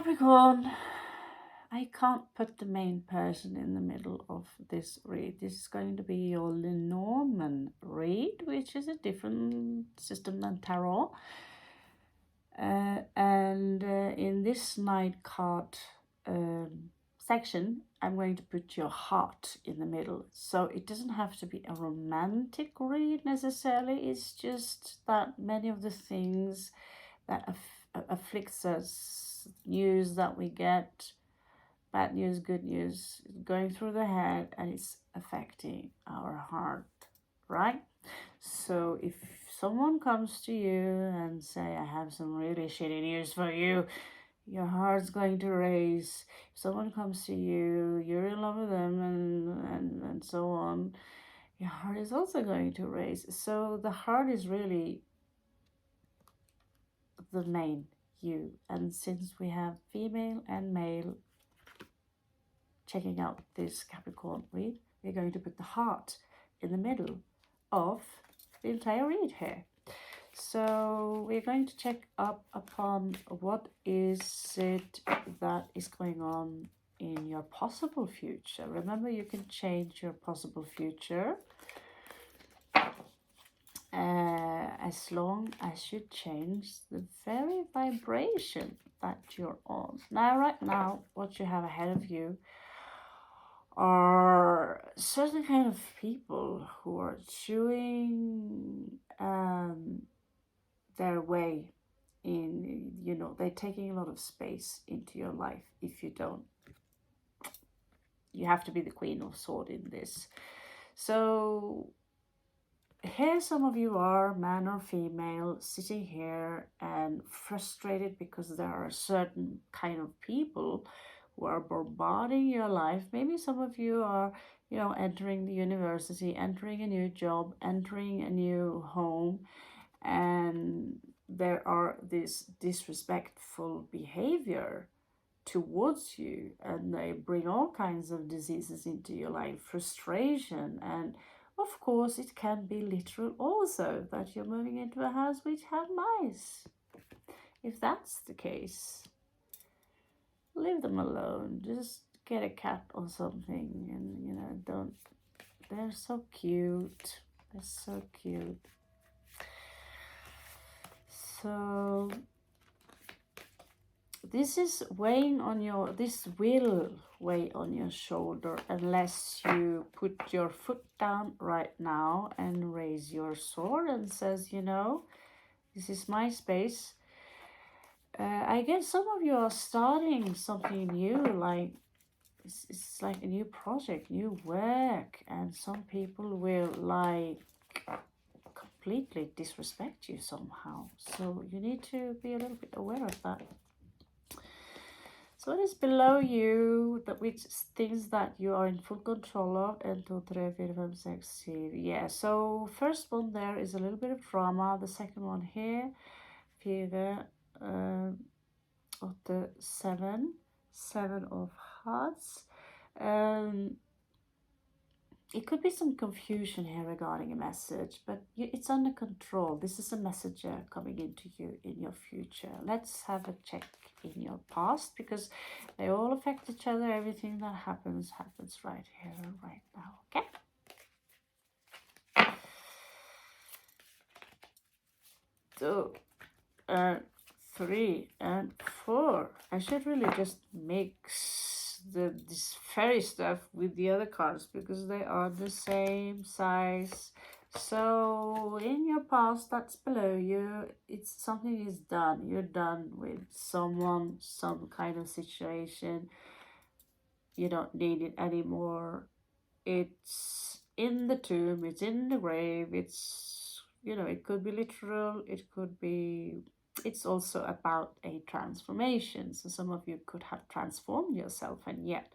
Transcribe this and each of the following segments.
Capricorn, I can't put the main person in the middle of this read. This is going to be your Lenormand read, which is a different system than tarot. And in this night card section, I'm going to put your heart in the middle. So it doesn't have to be a romantic read necessarily. It's just that many of the things that afflicts us, news that we get, bad news, good news, going through the head, and it's affecting our heart, right? So if someone comes to you and say, I have some really shitty news for you, your heart's going to race. If someone comes to you, you're in love with them, and so on, your heart is also going to race. So the heart is really the main you. And since we have female and male checking out this Capricorn read, we're going to put the heart in the middle of the entire read here. So we're going to check up upon what is it that is going on in your possible future. Remember, you can change your possible future as long as you change the very vibration that you're on. Now, right now, what you have ahead of you are certain kind of people who are chewing their way in, you know, they're taking a lot of space into your life. If you don't, you have to be the Queen of Swords in this. So here some of you are, man or female, sitting here and frustrated because there are certain kind of people who are bombarding your life. Maybe some of you are, you know, entering the university, entering a new job, entering a new home, and there are this disrespectful behavior towards you, and they bring all kinds of diseases into your life, frustration, and of course it can be literal also, that you're moving into a house which have mice. If that's the case, leave them alone. Just get a cat or something, and you know, don't, they're so cute, they're so cute. So this is weighing on your, this will weigh on your shoulder unless you put your foot down right now and raise your sword and says, you know, this is my space. I guess some of you are starting something new, like it's like a new project, new work, and some people will like completely disrespect you somehow. So you need to be a little bit aware of that. So what is below you, that which things that you are in full control of? 1, 2, 3, 4, 5, 6, 7. Yeah, so first one there is a little bit of drama. The second one here, 4, 8, 7, 7 of hearts. It could be some confusion here regarding a message, but it's under control. This is a messenger coming into you in your future. Let's have a check in your past, because they all affect each other. Everything that happens right here and right now, okay? So 3 and 4. I should really just mix this fairy stuff with the other cards because they are the same size. So in your past that's below you, it's something is done. You're done with someone, some kind of situation. You don't need it anymore. It's in the tomb, it's in the grave, it's, you know, it could be literal, it could be, it's also about a transformation. So some of you could have transformed yourself, and yet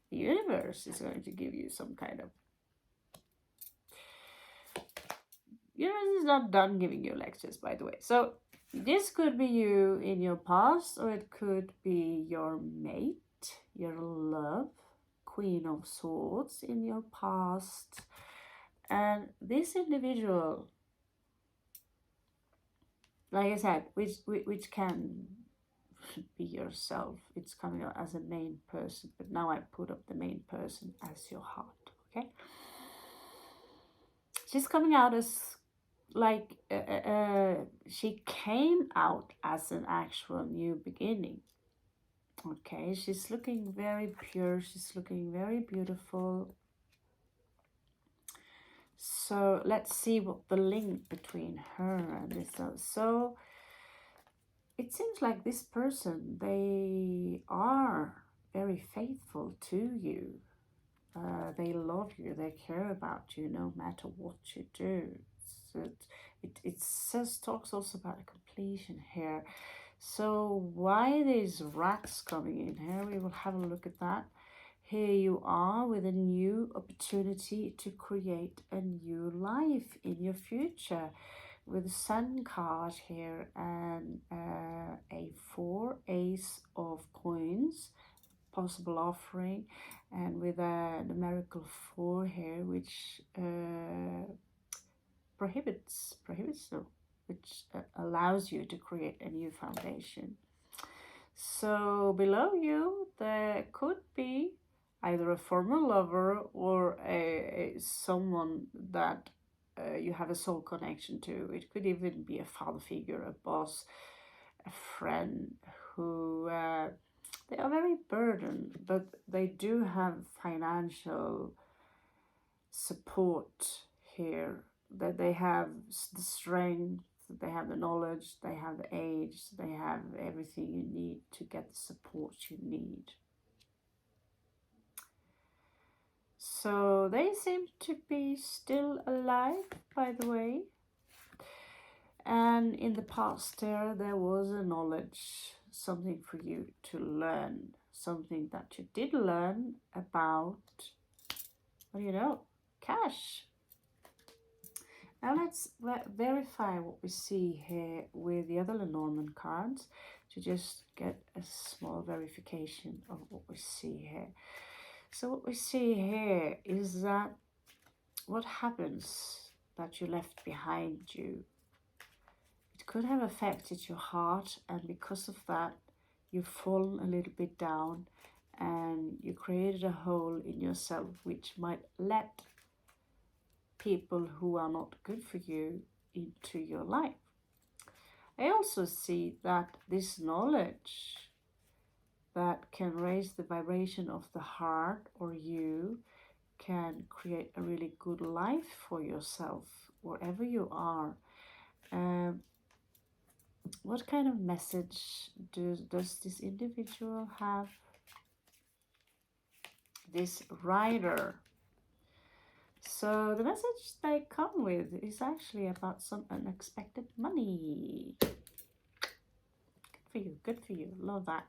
the universe is going to give you some kind of, universe is not done giving you lectures, by the way. So this could be you in your past, or it could be your mate, your love, Queen of Swords in your past. And this individual, like I said, which can be yourself. It's coming out as a main person, but now I put up the main person as your heart. Okay, she's coming out as like she came out as an actual new beginning. Okay, she's looking very pure, she's looking very beautiful. So let's see what the link between her and this. So it seems like this person, they are very faithful to you. They love you, they care about you no matter what you do. So it says, talks also about a completion here. So why these rats coming in here? We will have a look at that. Here you are with a new opportunity to create a new life in your future, with the Sun card here and a 4 ace of coins, possible offering, and with a numerical 4 here, which prohibits no, which allows you to create a new foundation. So below you there could be either a former lover or a someone that you have a soul connection to. It could even be a father figure, a boss, a friend who they are very burdened, but they do have financial support here, that they have the strength, they have the knowledge, they have the age, they have everything you need to get the support you need. So they seem to be still alive, by the way. And in the past there was a knowledge, something for you to learn, something that you did learn about, well, you know, cash. Now let's verify what we see here with the other Lenormand cards to just get a small verification of what we see here. So what we see here is that what happens that you left behind you, it could have affected your heart, and because of that you've fallen a little bit down and you created a hole in yourself which might let people who are not good for you into your life. I also see that this knowledge that can raise the vibration of the heart or you can create a really good life for yourself wherever you are. What kind of message does this individual have? This rider. So the message they come with is actually about some unexpected money. Good for you, love that.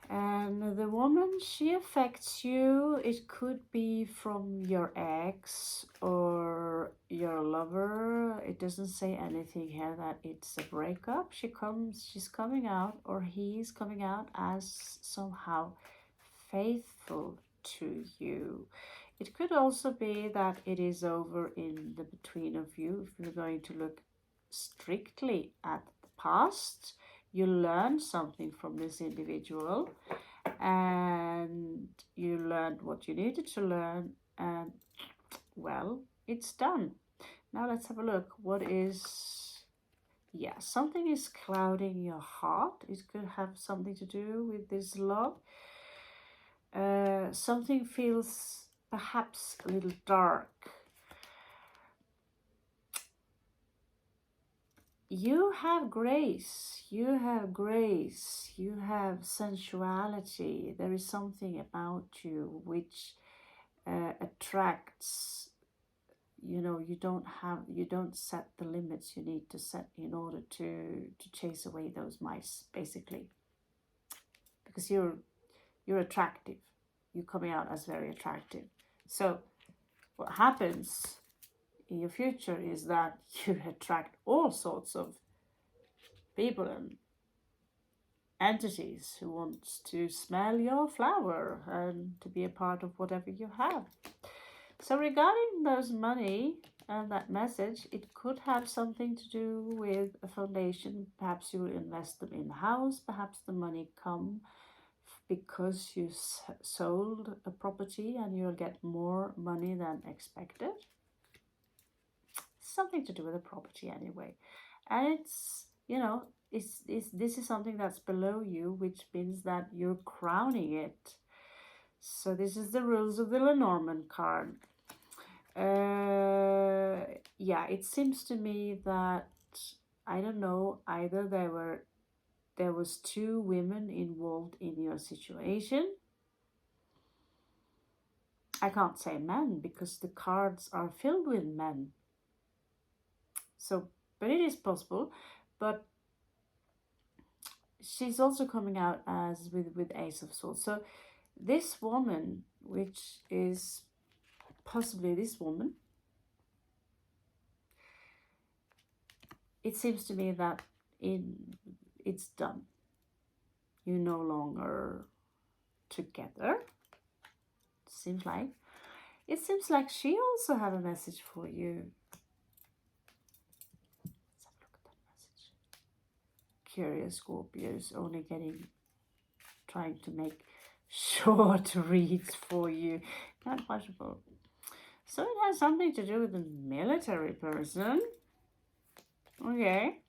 And the woman, she affects you. It could be from your ex or your lover. It doesn't say anything here that it's a breakup. She's coming out, or he's coming out as somehow faithful to you. It could also be that it is over in the between of you. If you're going to look strictly at the past, you learned something from this individual and you learned what you needed to learn, and well, it's done. Now let's have a look. What is, yeah, something is clouding your heart. It could have something to do with this love. Something feels perhaps a little dark. You have grace, you have grace, you have sensuality. There is something about you which attracts. You know, you don't set the limits you need to set in order to chase away those mice, basically, because you're attractive. You're coming out as very attractive. So what happens in your future is that you attract all sorts of people and entities who want to smell your flower and to be a part of whatever you have. So regarding those money, And that message, it could have something to do with a foundation. Perhaps you will invest them in a house. Perhaps the money come because you sold a property and you'll get more money than expected. Something to do with a property anyway. And it's, you know, this is something that's below you, which means that you're crowning it. So this is the rules of the Lenormand card. Yeah, it seems to me that, I don't know, either there was two women involved in your situation. I can't say men because the cards are filled with men. So, but it is possible. But she's also coming out as with Ace of Swords. So this woman, which is possibly this woman, it seems to me that it's done. You're no longer together. Seems like. It seems like she also had a message for you. Let's have a look at that message. Curious Scorpios only trying to make short reads for you. Not possible. So it has something to do with the military person. Okay.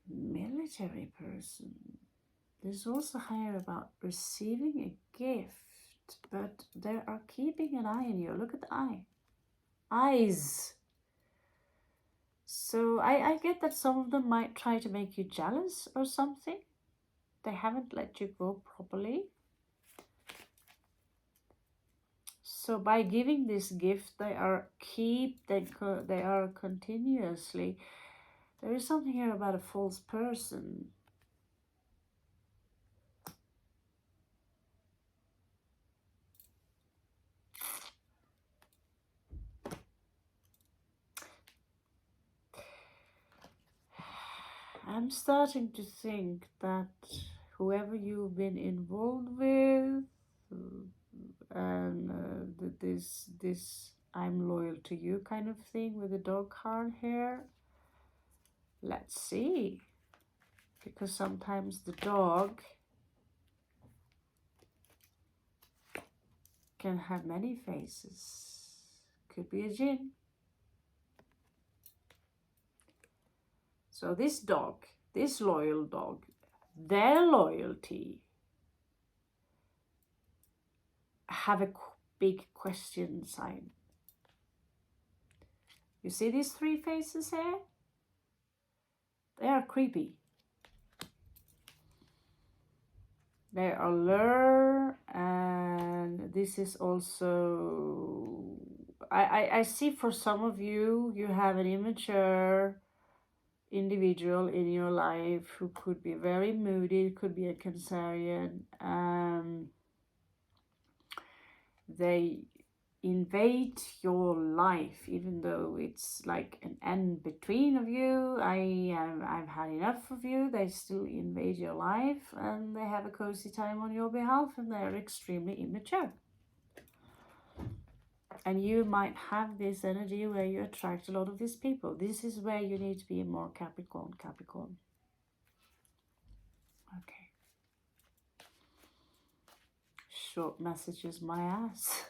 Military person. There's also here about receiving a gift, but they are keeping an eye on you. Look at the eye. Eyes. So I get that some of them might try to make you jealous or something. They haven't let you go properly. So by giving this gift, they are continuously. There is something here about a false person. I'm starting to think that whoever you've been involved with, and this I'm loyal to you kind of thing with the dog card here. Let's see, because sometimes the dog can have many faces. Could be a jinn. So this dog, this loyal dog, their loyalty have a big question sign. You see these three faces here? They are creepy. They are lure, and this is also, I see for some of you, you have an immature individual in your life who could be very moody, could be a Cancerian. They invade your life, even though it's like an end between of you. I've had enough of you. They still invade your life, and they have a cozy time on your behalf, and they're extremely immature. And you might have this energy where you attract a lot of these people. This is where you need to be more Capricorn. Okay. Short messages, my ass.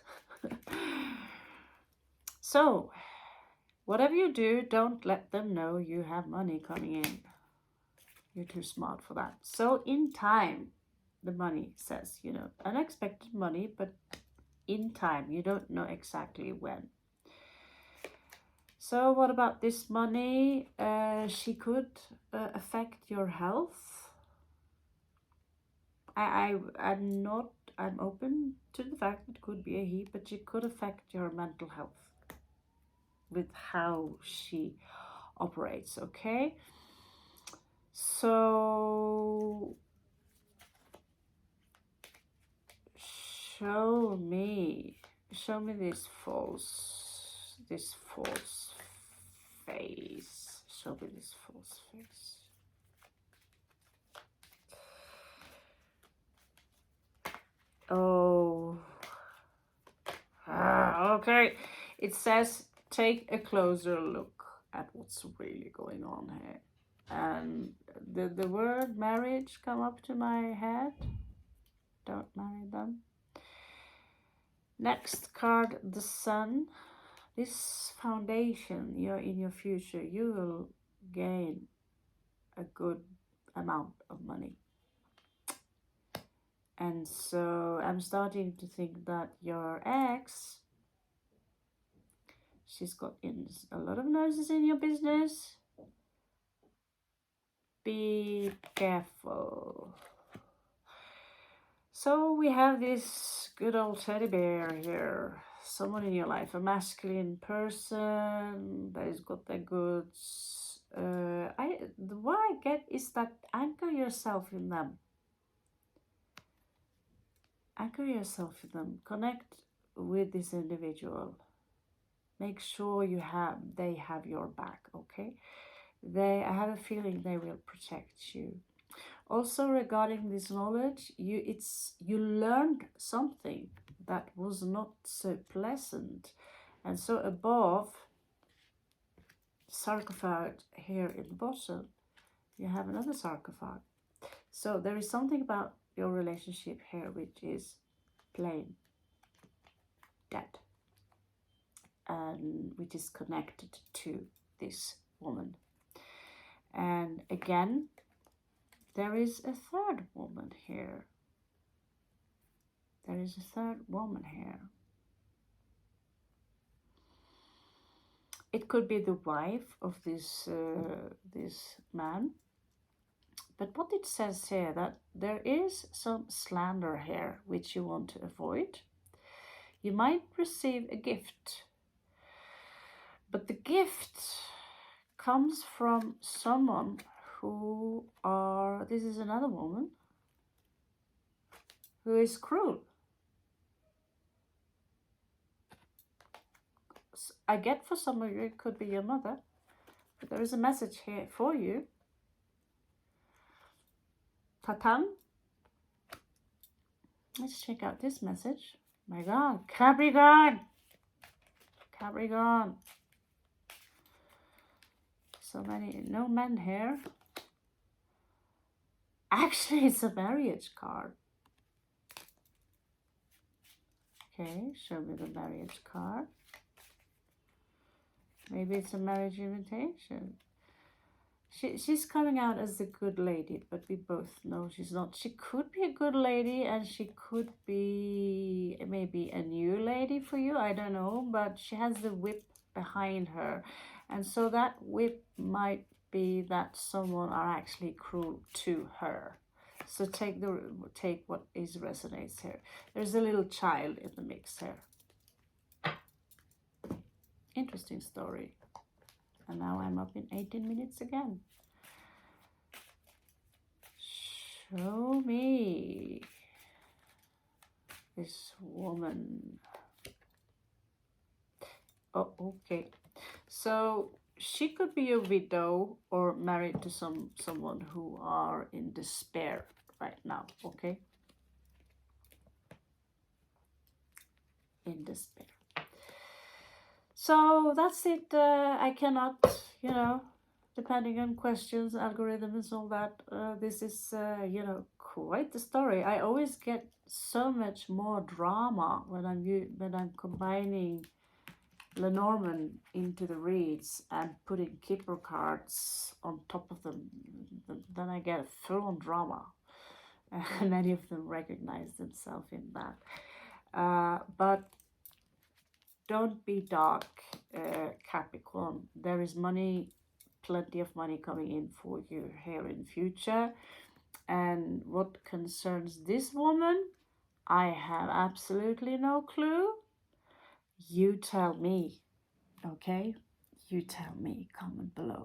So, whatever you do, don't let them know you have money coming in. You're too smart for that. So in time, the money says, you know, unexpected money, but in time, you don't know exactly when. So what about this money? She could affect your health. I'm open to the fact it could be a he, but she could affect your mental health with how she operates, okay? So show me this false face. Show me this false face. Oh, okay. It says take a closer look at what's really going on here. And the word marriage come up to my head. Don't marry them. Next card, the sun. This foundation, you're in your future, you will gain a good amount of money. And so I'm starting to think that your ex, she's got in a lot of noses in your business. Be careful. So we have this good old teddy bear here. Someone in your life, a masculine person that has got their goods. What I get is that anchor yourself in them. Anchor yourself in them. Connect with this individual. Make sure they have your back, okay? I have a feeling they will protect you. Also, regarding this knowledge, you learned something that was not so pleasant. And so above, sarcophagus here in the bottom, you have another sarcophagus. So there is something about your relationship here which is plain dead, and which is connected to this woman. And again, there is a third woman here. There is a third woman here. It could be the wife of this man. But what it says here, that there is some slander here which you want to avoid. You might receive a gift, but the gift comes from someone this is another woman who is cruel. I get for some of you it could be your mother, but there is a message here for you. Tatan. Let's check out this message. My God, Capricorn. Capricorn. So many, no men here. Actually, it's a marriage card. Okay, show me the marriage card. Maybe it's a marriage invitation. She's coming out as a good lady, but we both know she's not. She could be a good lady, and she could be maybe a new lady for you. I don't know, but she has the whip behind her. And so that whip might be that someone are actually cruel to her. So take what is resonates here. There's a little child in the mix here. Interesting story. And now I'm up in 18 minutes again. Show me this woman. Oh, okay. So she could be a widow or married to someone who are in despair right now, okay? In despair. So that's it. I cannot, depending on questions, algorithms, all that, this is, quite the story. I always get so much more drama when I'm combining Lenormand into the reads and putting Kipper cards on top of them. Then I get a full-on drama. And many of them recognize themselves in that. But don't be dark, Capricorn. There is money, plenty of money coming in for you here in future. And what concerns this woman, I have absolutely no clue. You tell me, okay? You tell me, comment below.